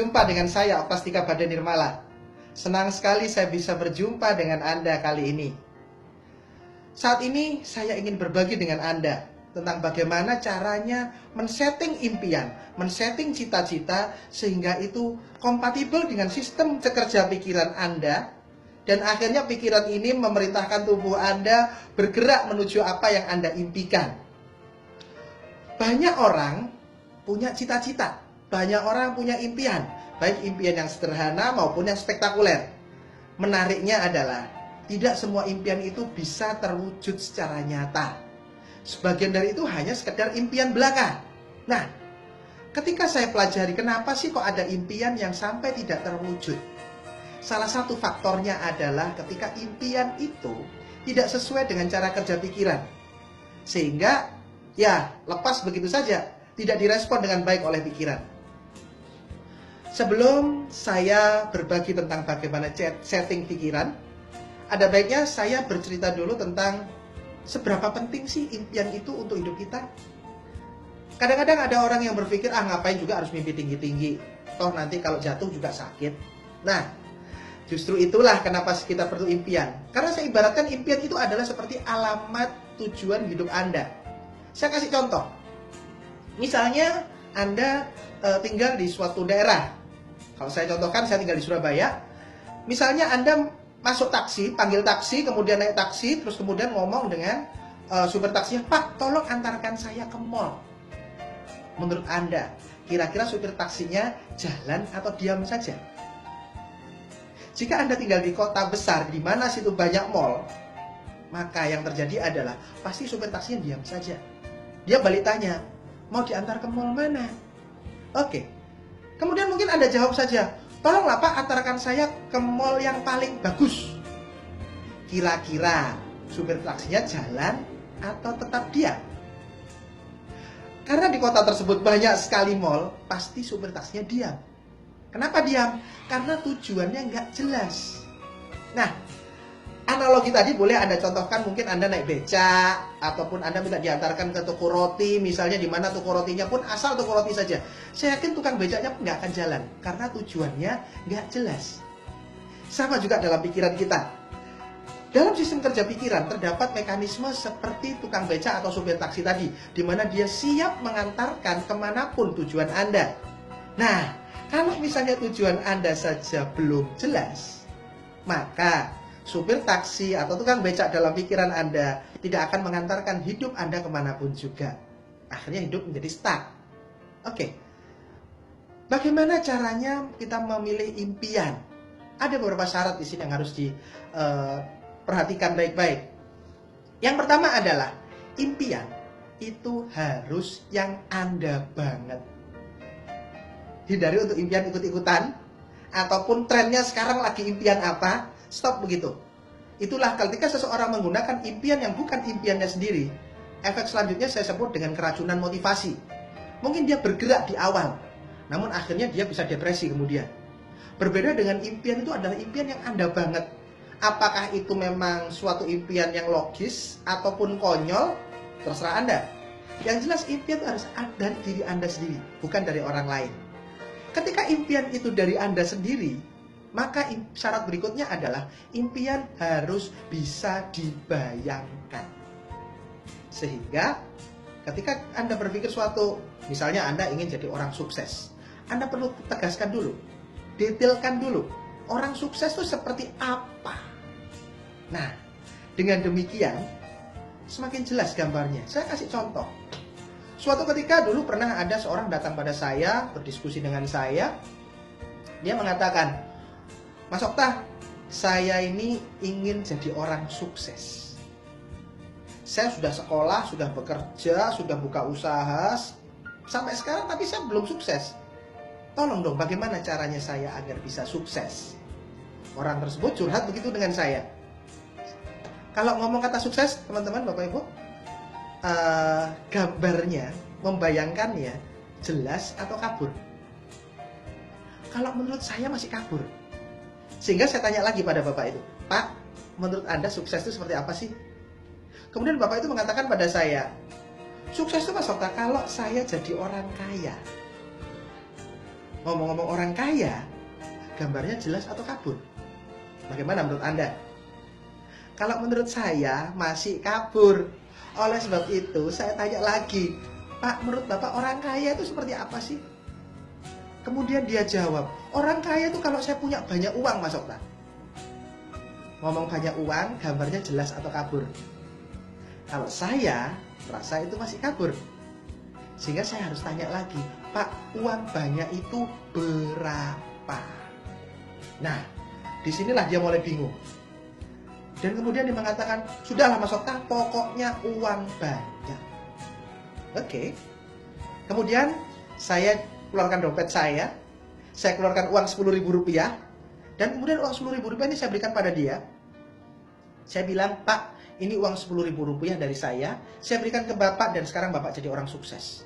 jumpa dengan saya, Opastika Bade Nirmala. Senang sekali saya bisa berjumpa dengan Anda kali ini. Saat ini saya ingin berbagi dengan Anda tentang bagaimana caranya men-setting impian, men-setting cita-cita sehingga itu kompatibel dengan sistem kerja pikiran Anda, dan akhirnya pikiran ini memerintahkan tubuh Anda bergerak menuju apa yang Anda impikan. Banyak orang punya cita-cita, banyak orang punya impian, baik impian yang sederhana maupun yang spektakuler. Menariknya adalah, tidak semua impian itu bisa terwujud secara nyata. Sebagian dari itu hanya sekedar impian belaka. Nah, ketika saya pelajari kenapa sih kok ada impian yang sampai tidak terwujud, salah satu faktornya adalah ketika impian itu tidak sesuai dengan cara kerja pikiran, sehingga ya lepas begitu saja, tidak direspon dengan baik oleh pikiran. Sebelum saya berbagi tentang bagaimana setting pikiran, ada baiknya saya bercerita dulu tentang seberapa penting sih impian itu untuk hidup kita. Kadang-kadang ada orang yang berpikir, ngapain juga harus mimpi tinggi-tinggi, toh nanti kalau jatuh juga sakit. Nah, justru itulah kenapa kita perlu impian. Karena saya ibaratkan impian itu adalah seperti alamat tujuan hidup Anda. Saya kasih contoh. Misalnya Anda tinggal di suatu daerah. Kalau saya contohkan, saya tinggal di Surabaya. Misalnya Anda masuk taksi, panggil taksi, kemudian naik taksi, terus kemudian ngomong dengan supir taksinya, "Pak, tolong antarkan saya ke mall." Menurut Anda, kira-kira supir taksinya jalan atau diam saja? Jika Anda tinggal di kota besar, di mana situ banyak mall, maka yang terjadi adalah pasti supir taksinya diam saja. Dia balik tanya, "Mau diantar ke mall mana?" Oke. Kemudian mungkin Anda jawab saja, "Tolonglah Pak, antarkan saya ke mall yang paling bagus." Kira-kira supir taksinya jalan atau tetap diam? Karena di kota tersebut banyak sekali mall, pasti supir taksinya diam. Kenapa diam? Karena tujuannya nggak jelas. Nah, analogi tadi boleh Anda contohkan, mungkin Anda naik becak, ataupun Anda minta diantarkan ke toko roti, misalnya di mana toko rotinya pun asal toko roti saja. Saya yakin tukang becaknya pun nggak akan jalan, karena tujuannya nggak jelas. Sama juga dalam pikiran kita. Dalam sistem kerja pikiran terdapat mekanisme seperti tukang becak atau supir taksi tadi, di mana dia siap mengantarkan kemanapun tujuan Anda. Nah, kalau misalnya tujuan Anda saja belum jelas, maka supir taksi atau tukang becak dalam pikiran Anda tidak akan mengantarkan hidup Anda kemanapun juga. Akhirnya hidup menjadi stuck. Oke. Bagaimana caranya kita memilih impian? Ada beberapa syarat di sini yang harus diperhatikan baik-baik. Yang pertama adalah, impian itu harus yang Anda banget. Hindari untuk impian ikut-ikutan, ataupun trennya sekarang lagi impian apa, stop begitu. Itulah ketika seseorang menggunakan impian yang bukan impiannya sendiri, efek selanjutnya saya sebut dengan keracunan motivasi. Mungkin dia bergerak di awal, namun akhirnya dia bisa depresi kemudian. Berbeda dengan impian itu adalah impian yang Anda banget. Apakah itu memang suatu impian yang logis ataupun konyol, terserah Anda. Yang jelas impian itu harus dari diri Anda sendiri, bukan dari orang lain. Ketika impian itu dari Anda sendiri, maka syarat berikutnya adalah impian harus bisa dibayangkan. Sehingga ketika Anda berpikir suatu, misalnya Anda ingin jadi orang sukses, Anda perlu tegaskan dulu, detailkan dulu, orang sukses itu seperti apa. Nah, dengan demikian semakin jelas gambarnya. Saya kasih contoh. Suatu ketika dulu pernah ada seorang datang pada saya, berdiskusi dengan saya. Dia mengatakan, "Mas Okta, saya ini ingin jadi orang sukses. Saya sudah sekolah, sudah bekerja, sudah buka usaha, sampai sekarang tapi saya belum sukses. Tolong dong, bagaimana caranya saya agar bisa sukses?" Orang tersebut curhat begitu dengan saya. Kalau ngomong kata sukses, teman-teman, Bapak Ibu, gambarnya, membayangkannya jelas atau kabur? Kalau menurut saya masih kabur. Sehingga saya tanya lagi pada Bapak itu, "Pak, menurut Anda sukses itu seperti apa sih?" Kemudian Bapak itu mengatakan pada saya, "Sukses itu Mas Okta, kalau saya jadi orang kaya." Ngomong-ngomong orang kaya, gambarnya jelas atau kabur? Bagaimana menurut Anda? Kalau menurut saya masih kabur. Oleh sebab itu saya tanya lagi, Pak, menurut Bapak orang kaya itu seperti apa sih? Kemudian dia jawab, orang kaya itu kalau saya punya banyak uang, Mas Okta. Ngomong banyak uang, gambarnya jelas atau kabur? Kalau saya merasa itu masih kabur. Sehingga saya harus tanya lagi, Pak, uang banyak itu berapa? Nah, disinilah dia mulai bingung. Dan kemudian dia mengatakan, sudahlah Mas Okta, pokoknya uang banyak. Oke. Kemudian saya keluarkan dompet saya keluarkan uang Rp10.000, dan kemudian uang Rp10.000 ini saya berikan pada dia. Saya bilang, Pak, ini uang Rp10.000 dari saya berikan ke Bapak, dan sekarang Bapak jadi orang sukses.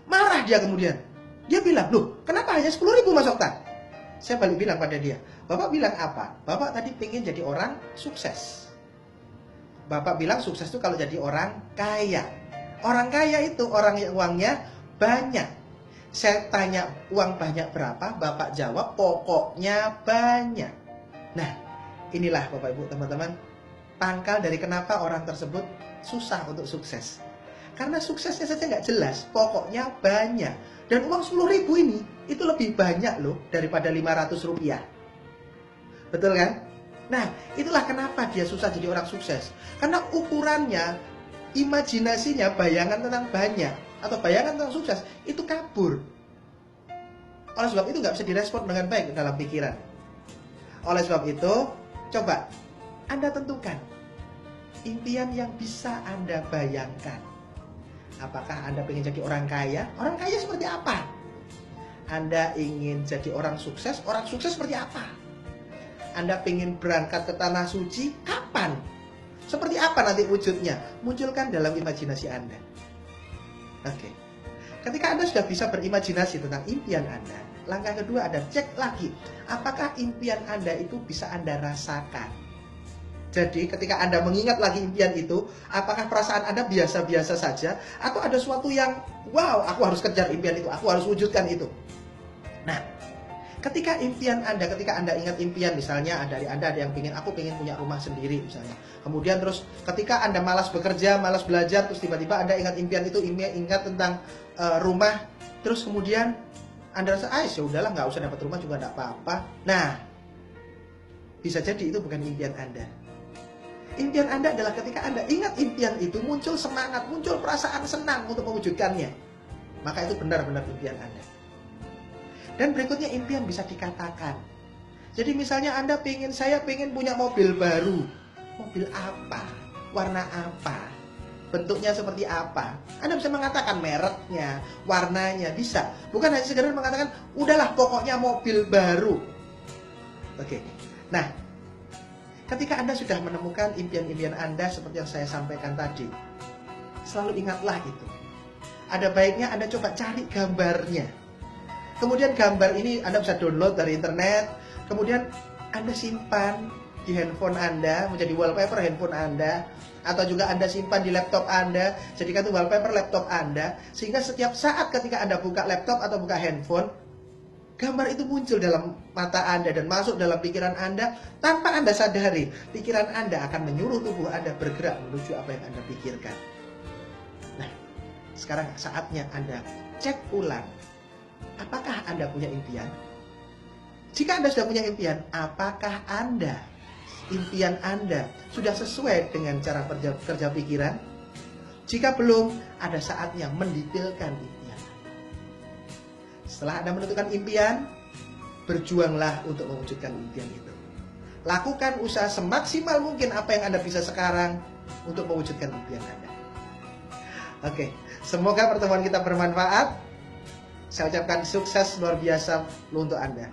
Marah dia kemudian. Dia bilang, loh, kenapa hanya 10.000 Mas Okta? Saya balik bilang pada dia, Bapak bilang apa? Bapak tadi pengen jadi orang sukses. Bapak bilang sukses itu kalau jadi orang kaya. Orang kaya itu orang yang uangnya banyak. Saya tanya uang banyak berapa? Bapak jawab pokoknya banyak. Nah, inilah Bapak Ibu teman-teman, pangkal dari kenapa orang tersebut susah untuk sukses. Karena suksesnya saja nggak jelas, pokoknya banyak. Dan uang 10.000 ini, itu lebih banyak loh daripada Rp500. Betul kan? Nah, itulah kenapa dia susah jadi orang sukses. Karena ukurannya, imajinasinya, bayangan tentang banyak, atau bayangan tentang sukses, itu kabur. Oleh sebab itu nggak bisa direspon dengan baik dalam pikiran. Oleh sebab itu, coba Anda tentukan impian yang bisa Anda bayangkan. Apakah Anda ingin jadi orang kaya? Orang kaya seperti apa? Anda ingin jadi orang sukses seperti apa? Anda ingin berangkat ke Tanah Suci? Kapan? Seperti apa nanti wujudnya? Munculkan dalam imajinasi Anda. Oke. Ketika Anda sudah bisa berimajinasi tentang impian Anda, langkah kedua Anda cek lagi, apakah impian Anda itu bisa Anda rasakan? Jadi ketika Anda mengingat lagi impian itu, apakah perasaan Anda biasa-biasa saja, atau ada sesuatu yang, wow, aku harus kejar impian itu, aku harus wujudkan itu. Nah, ketika Anda ingat impian, misalnya dari Anda ada yang aku pengen punya rumah sendiri misalnya. Kemudian terus ketika Anda malas bekerja, malas belajar, terus tiba-tiba Anda ingat impian itu, ingat tentang rumah, terus kemudian Anda rasa, ya udahlah, nggak usah dapat rumah juga nggak apa-apa. Nah, bisa jadi itu bukan impian Anda. Impian Anda adalah ketika Anda ingat impian itu, muncul semangat, muncul perasaan senang untuk mewujudkannya. Maka itu benar-benar impian Anda. Dan berikutnya impian bisa dikatakan. Jadi misalnya saya pengen punya mobil baru. Mobil apa? Warna apa? Bentuknya seperti apa? Anda bisa mengatakan mereknya, warnanya, bisa. Bukan hanya sekedar mengatakan, udahlah pokoknya mobil baru. Oke. Nah, ketika Anda sudah menemukan impian-impian Anda seperti yang saya sampaikan tadi, selalu ingatlah itu. Ada baiknya Anda coba cari gambarnya. Kemudian gambar ini Anda bisa download dari internet, kemudian Anda simpan di handphone Anda, menjadi wallpaper handphone Anda, atau juga Anda simpan di laptop Anda, jadikan itu wallpaper laptop Anda, sehingga setiap saat ketika Anda buka laptop atau buka handphone, gambar itu muncul dalam mata Anda dan masuk dalam pikiran Anda tanpa Anda sadari. Pikiran Anda akan menyuruh tubuh Anda bergerak menuju apa yang Anda pikirkan. Nah, sekarang saatnya Anda cek ulang. Apakah Anda punya impian? Jika Anda sudah punya impian, apakah impian Anda sudah sesuai dengan cara kerja pikiran? Jika belum, ada saatnya mendetailkan impian. Setelah Anda menentukan impian, berjuanglah untuk mewujudkan impian itu. Lakukan usaha semaksimal mungkin apa yang Anda bisa sekarang untuk mewujudkan impian Anda. Oke, semoga pertemuan kita bermanfaat. Saya ucapkan sukses luar biasa untuk Anda.